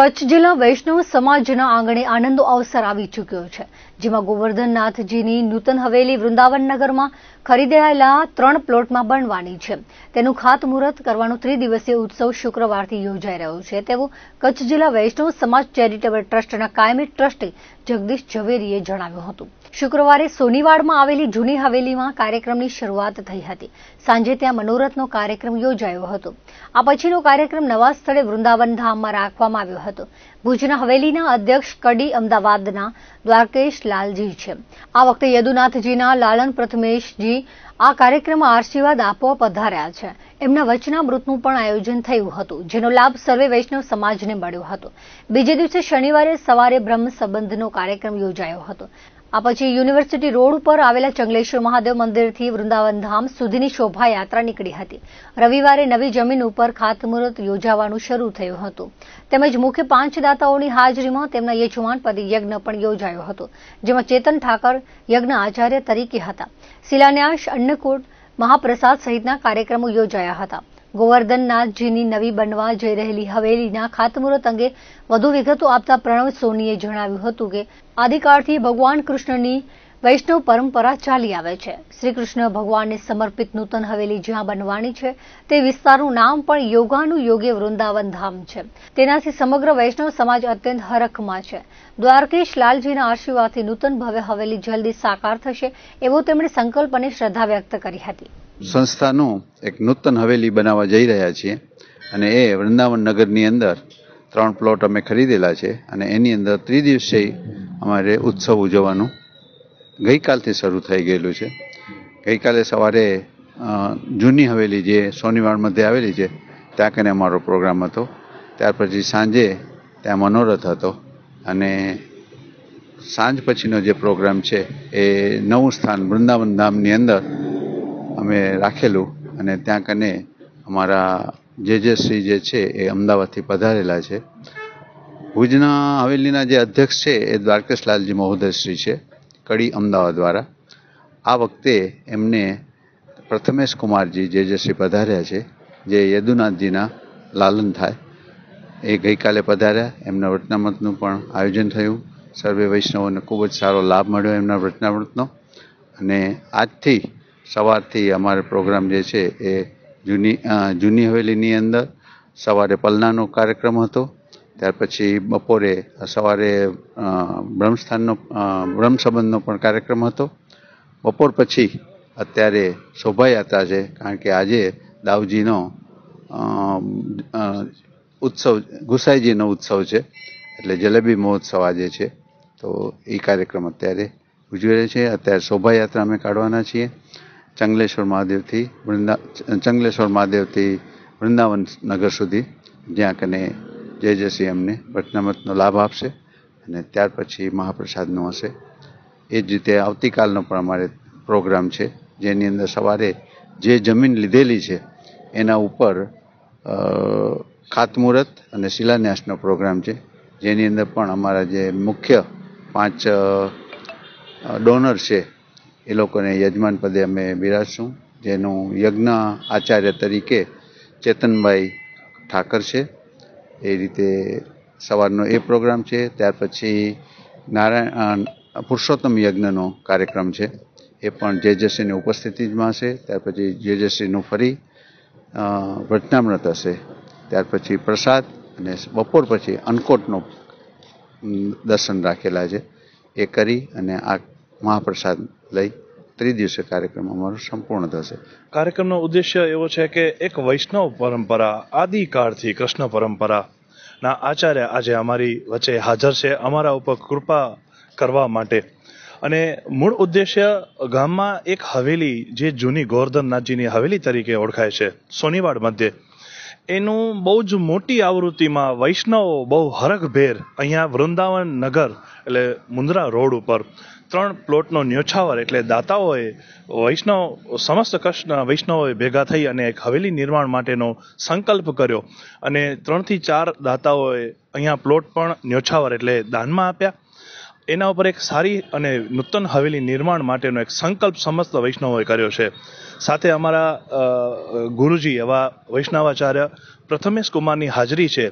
કચ્છ જિલ્લા વૈષ્ણવ સમાજના આંગણે આનંદનો અવસર આવી ચૂક્યો છે, જેમાં ગોવર્ધનનાથજીની નૂતન હવેલી વૃંદાવન નગરમાં ખરીદાયેલા 3 પ્લોટમાં બનવાની છે. તેનું ખાતમુહૂર્ત કરવાનો ત્રિદિવસીય ઉત્સવ શુક્રવારથી યોજાઈ રહ્યો છે, તેવું કચ્છ જિલ્લા વૈષ્ણવ સમાજ ચેરિટેબલ ટ્રસ્ટના કાયમી ટ્રસ્ટી જગદીશ ઝવેરીએ જણાવ્યું હતું. શુક્રવારે સોનીવાડમાં આવેલી જૂની હવેલીમાં કાર્યક્રમની શરૂઆત થઈ હતી. સાંજે ત્યાં મનોરથનો કાર્યક્રમ યોજાયો હતો. આ પછીનો કાર્યક્રમ નવા સ્થળે વૃંદાવન ધામમાં રાખવામાં આવ્યો હતો. ભુજના હવેલીના અધ્યક્ષ કડી અમદાવાદના દ્વારકેશ લાલજી છે. આ વખતે યદુનાથજીના લાલન પ્રથમેશજી આ કાર્યક્રમમાં આશીર્વાદ આપવા પધાર્યા છે. એમના વચનામૃતનું પણ આયોજન થયું હતું, જેનો લાભ સર્વે વૈષ્ણવ સમાજને મળ્યો હતો. બીજે દિવસે શનિવારે સવારે બ્રહ્મ સંબંધનો કાર્યક્રમ યોજાયો હતો. આ પછી યુનિવર્સિટી રોડ ઉપર આવેલા ચંગલેશ્વર મહાદેવ મંદિરથી વૃંદાવન ધામ સુધીની શોભાયાત્રા નીકળી હતી. રવિવારે નવી જમીન ઉપર ખાતમુહૂર્ત યોજાવાનું શરૂ થયું હતું. તેમજ મુખ્ય 5 દાતાઓની હાજરીમાં તેમના યજમાનપદી યજ્ઞ પણ યોજાયો હતો, જેમાં ચેતન ઠાકર યજ્ઞ આચાર્ય તરીકે હતા. શિલાન્યાસ, અન્નકૂટ, મહાપ્રસાદ સહિતના કાર્યક્રમો યોજાયા હતા. ગોવર્ધનનાથજીની નવી બનવા જઈ રહેલી હવેલીના ખાતમુહૂર્ત અંગે વધુ વિગતો આપતા પ્રણવ સોનીએ જણાવ્યું હતું કે આદિકાળથી ભગવાન કૃષ્ણની વૈષ્ણવ પરંપરા ચાલી આવે છે. શ્રી કૃષ્ણ ભગવાનને સમર્પિત નૂતન હવેલી જ્યાં બનવાની છે તે વિસ્તારનું નામ પણ યોગાનુયોગે વૃંદાવન ધામ છે. તેનાથી સમગ્ર વૈષ્ણવ સમાજ અત્યંત હરખમાં છે. દ્વારકેશ લાલજીના આશીર્વાદથી નૂતન ભવ્ય હવેલી જલ્દી સાકાર થશે એવો તેમણે સંકલ્પ અને શ્રદ્ધા વ્યક્ત કરી હતી. સંસ્થાનું એક નૂતન હવેલી બનાવવા જઈ રહ્યા છીએ અને એ વૃંદાવન નગરની અંદર 3 પ્લોટ અમે ખરીદેલા છે અને એની અંદર ત્રિદિવસીય અમારે ઉત્સવ ઉજવવાનું ગઈકાલથી શરૂ થઈ ગયેલું છે. ગઈકાલે સવારે જૂની હવેલી જે સોનીવાડ મધ્યે આવેલી છે ત્યાં કને અમારો પ્રોગ્રામ હતો. ત્યાર પછી સાંજે ત્યાં મનોરથ હતો અને સાંજ પછીનો જે પ્રોગ્રામ છે એ નવું સ્થાન વૃંદાવન ધામની અંદર અમે રાખેલું અને ત્યાં કને અમારા શ્રી જે છે એ અમદાવાદથી પધારેલા છે. ભુજના હવેલીના જે અધ્યક્ષ છે એ દ્વારકેશ લાલજી મહોદયશ્રી છે, કડી અમદાવાદ દ્વારા. આ વખતે એમને પ્રથમેશ કુમારજી શ્રી પધાર્યા છે, જે યદુનાથજીના લાલન થાય. એ ગઈકાલે પધાર્યા. એમના વચનામૃતનું પણ આયોજન થયું. સર્વે વૈષ્ણવોને ખૂબ જ સારો લાભ મળ્યો એમના વચનામૃતનો. અને આજથી સવારથી અમારો પ્રોગ્રામ જે છે એ જૂની હવેલીની અંદર સવારે પલનાનો કાર્યક્રમ હતો. ત્યાર પછી બપોરે સવારે બ્રહ્મ સંબંધનો પણ કાર્યક્રમ હતો. બપોર પછી અત્યારે શોભાયાત્રા છે, કારણ કે આજે દાઉજીનો ઉત્સવ, ગુસાઈજીનો ઉત્સવ છે, એટલે જલેબી મહોત્સવ આજે છે. તો એ કાર્યક્રમ અત્યારે ઉજવી રહ્યો છે. અત્યારે શોભાયાત્રા અમે કાઢવાના છીએ ચંગલેશ્વર મહાદેવથી વૃંદાવન નગર સુધી, જ્યાં કને શ્રી અમને વચનામૃતનો લાભ આપશે અને ત્યાર પછી મહાપ્રસાદનો હશે. એ જ રીતે આવતીકાલનો પણ અમારે પ્રોગ્રામ છે, જેની અંદર સવારે જે જમીન લીધેલી છે એના ઉપર ખાતમુહૂર્ત અને શિલાન્યાસનો પ્રોગ્રામ છે, જેની અંદર પણ અમારા જે મુખ્ય 5 ડોનર છે એ લોકોને યજમાન પદે અમે બિરાજશું. જેનું યજ્ઞ આચાર્ય તરીકે ચેતનભાઈ ઠાકર છે. એ રીતે સવારનો એ પ્રોગ્રામ છે. ત્યાર પછી પુરુષોત્તમ યજ્ઞનો કાર્યક્રમ છે, એ પણ શ્રીની ઉપસ્થિતિમાં હશે. ત્યાર પછી શ્રીનું ફરી વચનામૃત હશે. ત્યાર પછી પ્રસાદ અને બપોર પછી અન્નકોટનો દર્શન રાખેલા છે. એ કરી અને આ મહાપ્રસાદ લઈ ત્રિદિવસીય કાર્યક્રમ અમારો સંપૂર્ણ થશે. કાર્યક્રમનો ઉદ્દેશ્ય એવો છે કે એક વૈષ્ણવ પરંપરા, આદિકાળથી કૃષ્ણ પરંપરાના આચાર્ય આજે અમારી વચ્ચે હાજર છે, અમારા ઉપર કૃપા કરવા માટે. અને મૂળ ઉદ્દેશ્ય ગામમાં એક હવેલી, જે જૂની ગોવર્ધનનાથજીની હવેલી તરીકે ઓળખાય છે સોનીવાડ મધ્યે, એનું બહુ જ મોટી આવૃત્તિમાં વૈષ્ણવો બહુ હરખભેર અહીંયા વૃંદાવન નગર એટલે મુન્દ્રા રોડ ઉપર 3 પ્લોટનો ન્યોછાવર એટલે દાતાઓએ સમસ્ત કચ્છના વૈષ્ણવોએ ભેગા થઈ અને એક હવેલી નિર્માણ માટેનો સંકલ્પ કર્યો અને 3 થી 4 દાતાઓએ અહીંયા પ્લોટ પણ ન્યોછાવર એટલે દાનમાં આપ્યા. એના ઉપર એક સારી અને નૂતન હવેલી નિર્માણ માટેનો એક સંકલ્પ સમસ્ત વૈષ્ણવોએ કર્યો છે. સાથે અમારા ગુરુજી એવા વૈષ્ણવાચાર્ય પ્રથમેશ કુમારની હાજરી છે.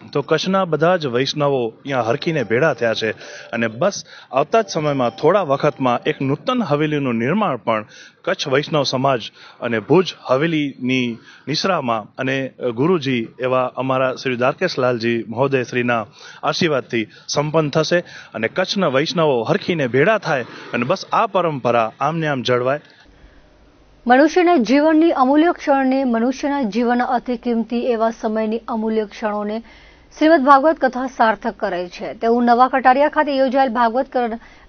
તો કચ્છના બધા જ વૈષ્ણવો અહીંયા હરખીને ભેળા થયા છે અને બસ આવતા જ સમયમાં થોડા વખતમાં એક નૂતન હવેલીનું નિર્માણ પણ કચ્છ વૈષ્ણવ સમાજ અને ભુજ હવેલીની નિશ્રામાં અને ગુરુજી એવા અમારા શ્રી દ્વારકેશલાલજી મહોદય શ્રીના આશીર્વાદથી સંપન્ન થશે અને કચ્છના વૈષ્ણવો હરખીને ભેળા થાય અને બસ આ પરંપરા આમને આમ જળવાય. મનુષ્યના જીવનની અમૂલ્ય ક્ષણને, મનુષ્યના જીવનના અતિ કિંમતી એવા સમયની અમૂલ્ય ક્ષણોને શ્રીમદ ભાગવત કથા સાર્થક કરે છે તેવું નવા કટારિયા ખાતે યોજાયેલ ભાગવત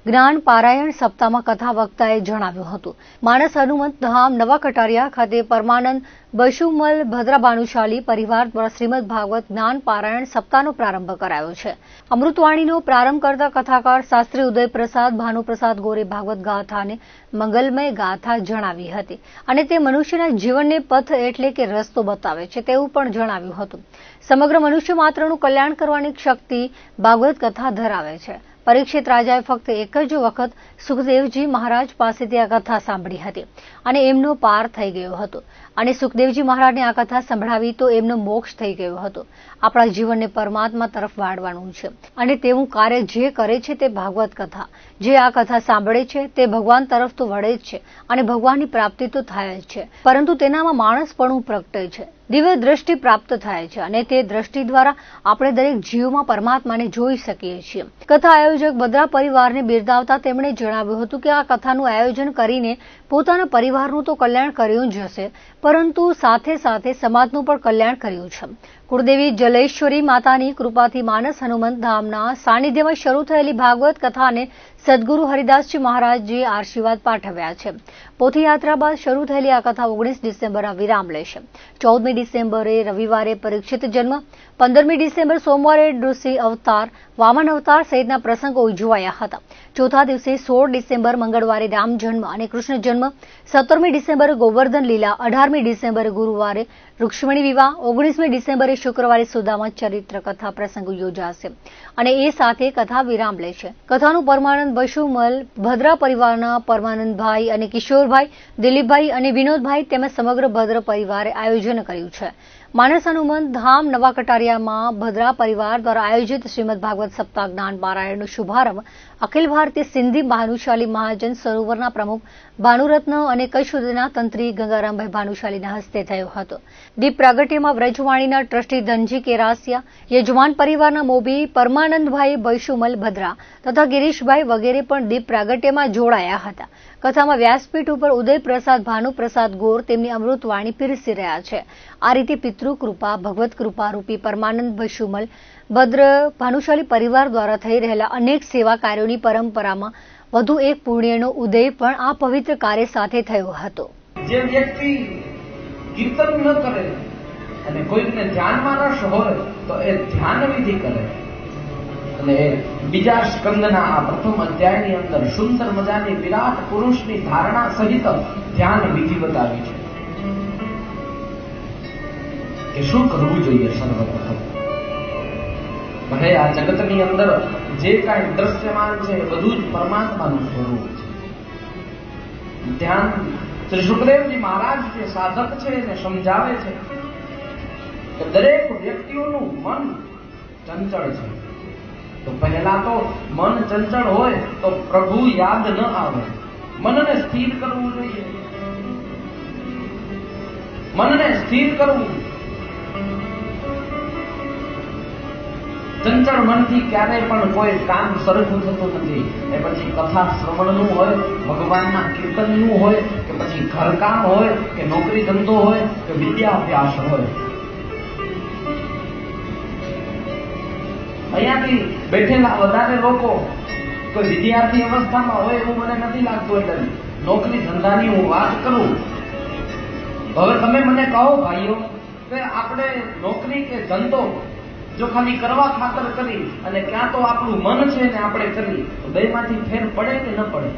જ્ઞાન પારાયણ સપ્તાહમાં કથા વક્તાએ જણાવ્યું હતું. માનસ હનુમંત ધામ નવા કટારિયા ખાતે પરમાનંદ બશુમલ ભદ્રા ભાનુશાલી પરિવાર દ્વારા શ્રીમદ ભાગવત જ્ઞાન પારાયણ સપ્તાહનો પ્રારંભ કરાયો છે. અમૃતવાણીનો પ્રારંભ કરતા કથાકાર શાસ્ત્રી ઉદયપ્રસાદ ભાનુપ્રસાદ ગોરે ભાગવત ગાથાને મંગલમય ગાથા જણાવી હતી અને તે મનુષ્યના જીવનને પથ એટલે કે રસ્તો બતાવે છે તેવું પણ જણાવ્યું હતું. સમગ્ર મનુષ્ય માત્રનું કલ્યાણ કરવાની શક્તિ ભાગવત કથા ધરાવે છે. પરીક્ષિત રાજાએ ફક્ત એક જ વખત સુખદેવજી મહારાજ પાસેથી આ કથા સાંભળી હતી અને એમનો પાર થઈ ગયો હતો અને સુખદેવજી મહારાજને આ કથા સંભળાવી તો એમનો મોક્ષ થઈ ગયો હતો. આપણા જીવનને પરમાત્મા તરફ વાળવાનું છે અને તેવું કાર્ય જે કરે છે તે ભાગવત કથા, જે આ કથા સાંભળે છે તે ભગવાન તરફ તો વળે જ છે અને ભગવાનની પ્રાપ્તિ તો થાય જ છે, પરંતુ તેનામાં માણસપણું પ્રગટે છે, દિવ્ય દ્રષ્ટિ પ્રાપ્ત થાય છે અને તે દ્રષ્ટિ દ્વારા આપણે દરેક જીવમાં પરમાત્માને જોઈ શકીએ છીએ. કથા આયોજક ભદ્રા પરિવારને બિરદાવતા તેમણે જણાવ્યું હતું કે આ કથાનું આયોજન કરીને પોતાના પરિવારનું તો કલ્યાણ કર્યું જ હશે, પરંતુ સાથે સાથે સમાજનું પણ કલ્યાણ કર્યું છે. કુળદેવી જલેશ્વરી માતાની કૃપાથી માનસ હનુમંત ધામના સાનિધ્યમાં શરૂ થયેલી ભાગવત કથાને સદગુરુ હરિદાસજી મહારાજજીએ આશીર્વાદ પાઠવ્યા છે. પોથીયાત્રા બાદ શરૂ થયેલી આ કથા 19 ડિસેમ્બરના વિરામ લેશે. 14મી ડિસેમ્બરે રવિવારે પરીક્ષિત જન્મ, 15મી ડિસેમ્બર સોમવારે નૃસિંહ અવતાર, વામન અવતાર સહિતના પ્રસંગો ઉજવાયા હતા. ચોથા દિવસે 16 ડિસેમ્બર મંગળવારે રામ જન્મ અને કૃષ્ણ જન્મ, 17મી ડિસેમ્બરે ગોવર્ધન લીલા, 18મી ડિસેમ્બરે ગુરુવારે રૂક્ષ્મણી વિવાહ, 19મી ડિસેમ્બરે શુક્રવારે સુદામા ચરિત્ર કથા પ્રસંગ યોજાશે અને એ સાથે કથા વિરામ લેશે. કથાનું પરમાનંદ બશુમલ ભદ્રા પરિવારના પરમાનંદભાઈ અને કિશોરભાઈ, દિલીપભાઈ અને વિનોદભાઈ તેમજ સમગ્ર ભદ્ર પરિવારે આયોજન કર્યું છે. માનસ હનુમંત ધામ નવા કટારિયામાં ભદ્રા પરિવાર દ્વારા આયોજિત શ્રીમદ ભાગવત સપ્તાહ જ્ઞાન પારાયણનો શુભારંભ અખિલ ભારતીય સિંધી ભાનુશાલી મહાજન સરોવરના પ્રમુખ ભાનુરત્ન અને કચ્છ સુધીના તંત્રી ગંગારામભાઈ ભાનુશાલીના હસ્તે થયો હતો. દીપ પ્રાગટ્યમાં વ્રજવાણીના ટ્રસ્ટી ધનજી કેરાસિયા, યજમાન પરિવારના મોભી પરમાનંદભાઈ બૈશુમલ ભદ્રા તથા ગિરીશભાઈ વગેરે પણ દીપ પ્રાગટ્યમાં જોડાયા હતા. કથામાં વ્યાસપીઠ ઉપર ઉદયપ્રસાદ ભાનુપ્રસાદ ગોર તેમની અમૃતવાણી પીરસી રહ્યા છે. આ રીતે પિતૃ કૃપા, ભગવત કૃપા રૂપી પરમાનંદ બશુમલ ભદ્ર ભાનુશાલી પરિવાર દ્વારા થઈ રહેલા અનેક સેવા કાર્યોની પરંપરામાં વધુ એક પુણ્યનો ઉદય પણ આ પવિત્ર કાર્ય સાથે થયો હતો. જે વ્યક્તિ કીર્તન ન કરે અને કોઈને ધ્યાનમાં રસ હોય તો એ ધ્યાન વિધિ કરે અને બીજા સ્કંદના આ પ્રથમ અધ્યાયની અંદર સુંદર મજાની વિરાટ પુરુષની ધારણા સહિત ધ્યાન વિધિ બતાવી છે કે શું કરવું જોઈએ. સર્વપ્રથમ ભલે આ જગતની અંદર જે કાંઈ દ્રશ્યમાન છે એ બધું જ પરમાત્માનું સ્વરૂપ છે. ધ્યાન શ્રી સુખદેવજી મહારાજ જે સાધક છે એને સમજાવે છે કે દરેક વ્યક્તિઓનું મન ચંચળ છે. તો પહેલા તો મન ચંચળ હોય તો પ્રભુ યાદ ન આવે. મનને સ્થિર કરવું જોઈએ. મનને સ્થિર કરવું. ચંચળ મનથી ક્યારેય પણ કોઈ કામ સરખું થતું નથી. એ પછી કથા શ્રવણનું હોય, ભગવાનના કીર્તનનું હોય કે પછી ઘરકામ હોય કે નોકરી ધંધો હોય કે વિદ્યાભ્યાસ હોય. અહીંયાથી બેઠેલા વધારે લોકો કોઈ વિદ્યાર્થી અવસ્થામાં હોય એવું મને નથી લાગતું. એટલે નોકરી ધંધાની હું વાત કરું. હવે તમે મને કહો ભાઈઓ કે આપણે નોકરી કે ધંધો જો ખાલી કરવા ખાતર કરી અને ક્યાં તો આપણું મન છે ને આપણે કરી તો બેમાંથી ફેર પડે કે ન પડે?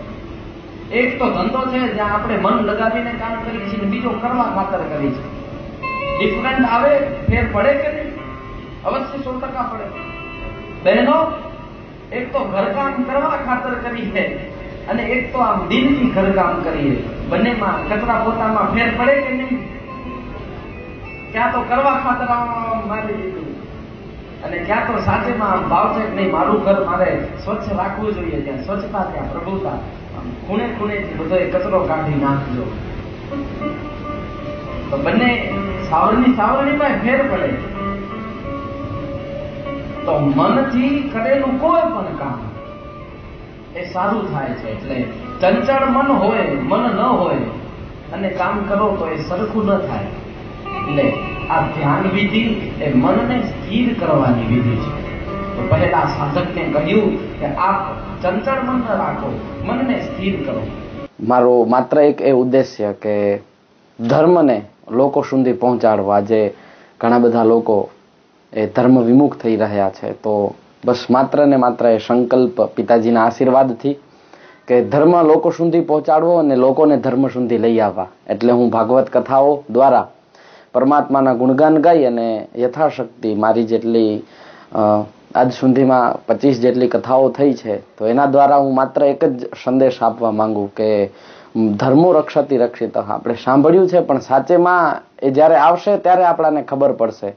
એક તો ધંધો છે જ્યાં આપણે મન લગાવીને કામ કરીએ છીએ, બીજો કરવા ખાતર કરી છે. ડિફરન્ટ આવે, ફેર પડે કે નહીં? અવશ્ય 100% પડે. બહેનો, એક તો ઘરકામ કરવા ખાતર કરી છે અને એક તો આમ દિલથી ઘરકામ કરીએ. બંનેમાં કચરા પોતામાં ફેર પડે કે નહીં? ક્યાં તો કરવા ખાતર મારી દીધું અને ક્યાં તો સાચેમાં ભાવ છે કે નહીં મારું ઘર મારે સ્વચ્છ રાખવું જોઈએ, ત્યાં સ્વચ્છતા, ત્યાં પ્રભુતા, ખૂણે ખૂણેથી બધો કચરો કાઢી નાખજો. તો બંને સાવરણીમાં ફેર પડે. તો મનથી કરેલું કોઈ પણ કામ એ સારું થાય છે. એટલે ચંચળ મન હોય, મન ન હોય અને કામ કરો તો એ સરખું ન થાય. એટલે આ ધ્યાન વિધિ એ મનને સ્થિર કરવાની વિધિ છે. તો પહેલા સાધકને કહ્યું કે આપ ચંચળ મન ન રાખો, મનને સ્થિર કરો. મારો માત્ર એક એ ઉદ્દેશ્ય કે ધર્મને લોકો સુધી પહોંચાડવા. આજે ઘણા બધા લોકો એ ધર્મ વિમુખ થઈ રહ્યા છે, તો બસ માત્ર ને માત્ર એ સંકલ્પ પિતાજીના આશીર્વાદથી કે ધર્મ લોકો સુધી પહોંચાડવો અને લોકોને ધર્મ સુધી લઈ આવવા. એટલે હું ભાગવત કથાઓ દ્વારા પરમાત્માના ગુણગાન ગાઈ અને યથાશક્તિ મારી જેટલી આજ સુધીમાં 25 જેટલી કથાઓ થઈ છે, તો એના દ્વારા હું માત્ર એક જ સંદેશ આપવા માંગુ કે ધર્મો રક્ષતી રક્ષિત. આપણે સાંભળ્યું છે, પણ સાચેમાં એ જ્યારે આવશે ત્યારે આપણને ખબર પડશે.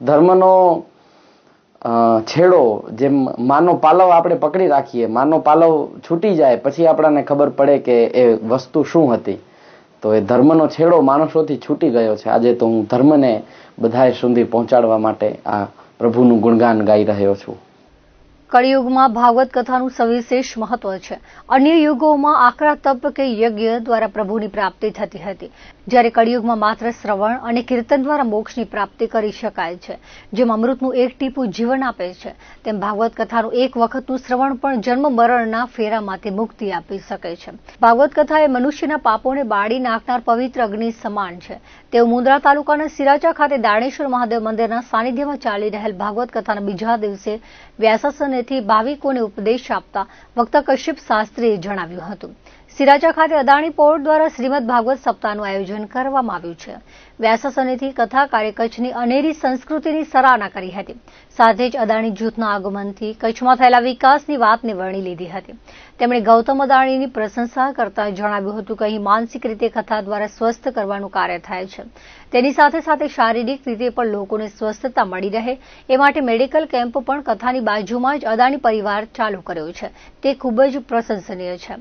ધર્મનો છેડો જેમ માનો પાલવ આપણે પકડી રાખીએ, માનો પાલવ છૂટી જાય પછી આપણને ખબર પડે કે એ વસ્તુ શું હતી. તો એ ધર્મનો છેડો માણસોથી છૂટી ગયો છે. આજે તો હું ધર્મને બધાએ સુધી પહોંચાડવા માટે આ પ્રભુનું ગુણગાન ગાઈ રહ્યો છું. કળિયુગમાં ભાગવત કથાનું સવિશેષ મહત્વ છે. અન્ય યુગોમાં આકરા તપ કે યજ્ઞ દ્વારા પ્રભુની પ્રાપ્તિ થતી હતી, જ્યારે કળિયુગમાં માત્ર શ્રવણ અને કીર્તન દ્વારા મોક્ષની પ્રાપ્તિ કરી શકાય છે. જેમ અમૃતનું એક ટીપું જીવન આપે છે, તેમ ભાગવત કથાનું એક વખતનું શ્રવણ પણ જન્મ મરણના ફેરામાંથી મુક્તિ આપી શકે છે. ભાગવત કથા એ મનુષ્યના પાપોને બાળી નાખનાર પવિત્ર અગ્નિ સમાન છે. તેઓ મુન્દ્રા તાલુકાના સિરાચા ખાતે દાણેશ્વર મહાદેવ મંદિરના સાનિધ્યમાં ચાલી રહેલ ભાગવત કથાના બીજા દિવસે વ્યાસાસનેથી ભાવિકોને ઉપદેશ આપતા વક્તા કશ્યપ શાસ્ત્રીએ જણાવ્યું હતું. સિરાચા ખાતે અદાણી પોર્ટ દ્વારા શ્રીમદ ભાગવત સપ્તાહનું આયોજન કરવામાં આવ્યું છે. વ્યાસાસનેથી કથાકારે કચ્છની અનેરી સંસ્કૃતિની સરાહના કરી હતી. સાથે જ અદાણી જૂથના આગમનથી કચ્છમાં થયેલા વિકાસની વાતને વરણી લીધી હતી. તેમણે ગૌતમ અદાણીની પ્રશંસા કરતા જણાવ્યું હતું કે અહીં માનસિક રીતે કથા દ્વારા સ્વસ્થ કરવાનું કાર્ય થાય છે. તેની સાથે સાથે શારીરિક રીતે પણ લોકોને સ્વસ્થતા મળી રહે એ માટે મેડિકલ કેમ્પ પણ કથાની બાજુમાં જ અદાણી પરિવાર ચાલુ કર્યો છે. તે ખૂબ જ પ્રશંસનીય છે.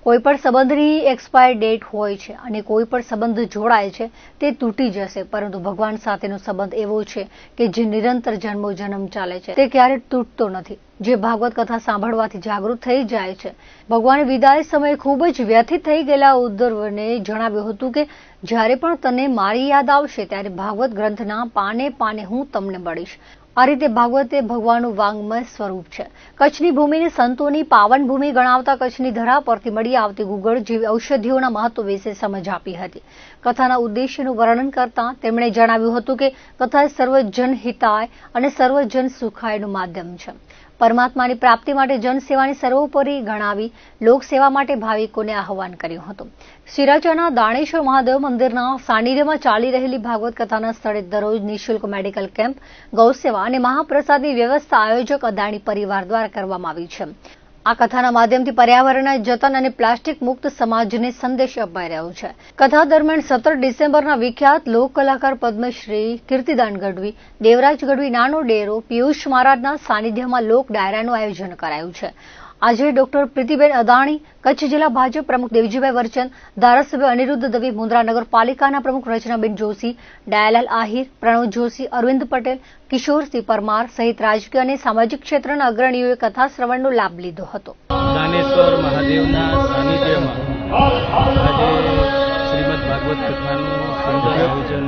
કોઈ પણ સંબંધની એક્સપાયર ડેટ હોય છે અને કોઈ પણ સંબંધ જોડાય છે તે તૂટી જશે, પરંતુ ભગવાન સાથેનો સંબંધ એવો છે કે જે નિરંતર જન્મો જન્મ ચાલે છે, તે ક્યારેય તૂટતો નથી. જે ભાગવત કથા સાંભળવાથી જાગૃત થઈ જાય છે. ભગવાને વિદાય સમયે ખૂબ જ વ્યથિત થઈ ગયેલા ઉદ્ધવને જણાવ્યું હતું કે જ્યારે પણ તને મારી યાદ આવશે ત્યારે ભાગવત ગ્રંથના પાને પાને હું તમને મળીશ. આ રીતે ભાગવત એ ભગવાનનું વાંગમય સ્વરૂપ છે. કચ્છની ભૂમિને સંતોની પાવન ભૂમિ ગણાવતા કચ્છની ધરા પરથી મળી આવતી ગુગળ જેવી ઔષધિઓના મહત્વ વિશે સમજ આપી હતી. કથાના ઉદ્દેશ્યનું વર્ણન કરતા તેમણે જણાવ્યું હતું કે કથા સર્વજન હિતાય અને સર્વજન સુખાયનું માધ્યમ છે. પરમાત્માની પ્રાપ્તિ માટે જનસેવાની સર્વોપરી ગણાવી લોકસેવા માટે ભાવિકોને આહવાન કર્યું હતું. સિરાચાના દાણેશ્વર મહાદેવ મંદિરના સાનિધ્યમાં ચાલી રહેલી ભાગવત કથાના સ્થળે દરરોજ નિઃશુલ્ક મેડિકલ કેમ્પ, ગૌસેવા અને મહાપ્રસાદની વ્યવસ્થા આયોજક અદાણી પરિવાર દ્વારા કરવામાં આવી છે. આ કથાના માધ્યમથી પર્યાવરણના જતન અને પ્લાસ્ટિક મુક્ત સમાજને સંદેશ અપાઈ રહ્યો છે. કથા દરમિયાન 17 ડિસેમ્બરના વિખ્યાત લોક કલાકાર પદ્મશ્રી કીર્તિદાન ગઢવી, દેવરાજ ગઢવી નાનો ડેરો, પિયુષ મહારાજના સાનિધ્યમાં લોક ડાયરાનું આયોજન કરાયું છે. આજે ડોક્ટર પ્રીતિબેન અદાણી, કચ્છ જિલ્લા ભાજપ પ્રમુખ દેવજીભાઈ વરચંદ, ધારાસભ્ય અનિરુદ્ધ દવે, મુન્દ્રા નગરપાલિકાના પ્રમુખ રચનાબેન જોશી, ડાયાલાલ આહિર, પ્રણવ જોશી, અરવિંદ પટેલ, કિશોરસિંહ પરમાર સહિત રાજકીય અને સામાજિક ક્ષેત્રના અગ્રણીઓએ કથા શ્રવણનો લાભ લીધો હતો. દાનેશ્વર મહાદેવના સાનિધ્યમાં આજે શ્રીમદ ભાગવત કથાનું સુંદર આયોજન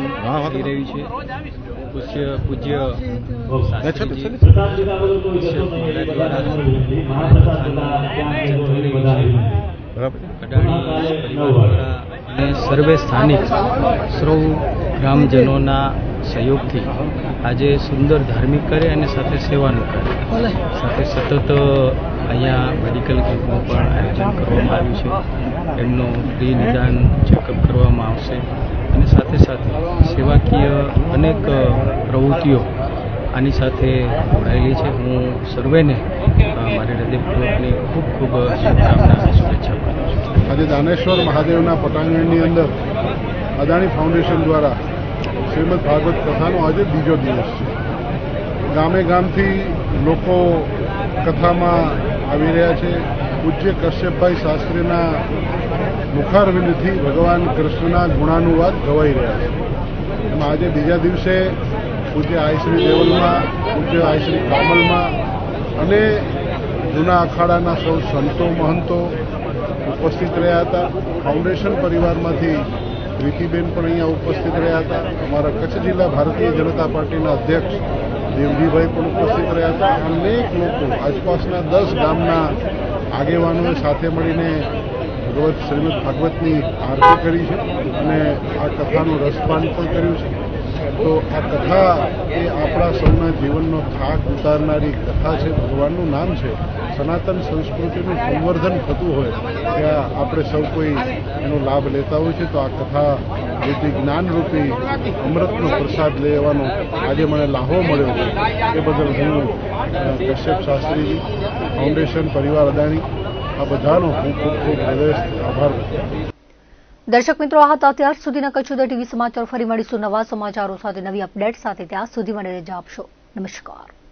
થઈ રહ્યું છે. પૂજ્ય શાસ્ત્રીજી અને સર્વે સ્થાનિક સૌ ગ્રામજનોના સહયોગથી આજે સુંદર ધાર્મિક કાર્ય અને સાથે સેવાનું કાર્ય સાથે સતત અહીંયા મેડિકલ કેમ્પનું પણ આયોજન કરવામાં આવ્યું છે. એમનો ફ્રી નિદાન ચેકઅપ કરવામાં આવશે અને સાથે સાથે સેવાકીય અનેક પ્રવૃત્તિઓ આની સાથે જોડાયેલી છે. હું સર્વેને મારી હૃદયપૂર્વકની ખૂબ ખૂબ શુભકામના શુભેચ્છા પાઠવું છું. આજે દાનેશ્વર મહાદેવના પટાંગણની અંદર અદાણી ફાઉન્ડેશન દ્વારા શ્રીમદ ભાગવત કથાનો આજે બીજો દિવસ છે. ગામે ગામથી લોકો કથામાં આવી રહ્યા છે. પૂજ્ય કશ્યપભાઈ શાસ્ત્રીના મુખારવિંદથી ભગવાન કૃષ્ણના ગુણાનુવાદ ગવાઈ રહ્યા છે. એમાં આજે બીજા દિવસે પૂજ્ય આઈશ્રી દેવલમાં, પૂજ્ય આઈશ્રી કામલમાં અને જૂના અખાડાના સૌ સંતો મહંતો ઉપસ્થિત રહ્યા હતા. ફાઉન્ડેશન પરિવારમાંથી પ્રીતિબેન પણ અહીંયા ઉપસ્થિત રહ્યા હતા. અમારા કચ્છ જિલ્લા ભારતીય જનતા પાર્ટીના અધ્યક્ષ દેવજીભાઈ પણ ઉપસ્થિત રહ્યા હતા. અનેક લોકો આસપાસના 10 ગામના આગેવાનોએ સાથે મળીને શ્રીમદ ભાગવતની આરતી કરી છે અને આ કથાનું રસપાન પણ કર્યું છે. તો આ કથા એ આપણા સૌના જીવનનો થાક ઉતારનારી કથા છે. ભગવાનનું નામ છે. સનાતન સંસ્કૃતિનું સંવર્ધન થતું હોય ત્યાં આપણે સૌ કોઈ એનો લાભ લેતા હોય છે. તો આ કથા જેથી જ્ઞાનરૂપી અમૃતનો પ્રસાદ લેવાનો આજે મને લાહો મળ્યો છે એ બદલ હું કશ્યપ શાસ્ત્રીજી, ફાઉન્ડેશન, પરિવાર અદાણી આ બધાનો હું ખૂબ ખૂબ હૃદયથી આભાર વ્યક્ત. દર્શક મિત્રો, આ હતા અત્યાર સુધીના કચ્છ ઉદય ટીવી સમાચાર. ફરી મળીશું નવા સમાચારો સાથે, નવી અપડેટ સાથે. ત્યાં સુધી મને રજા આપશો. નમસ્કાર.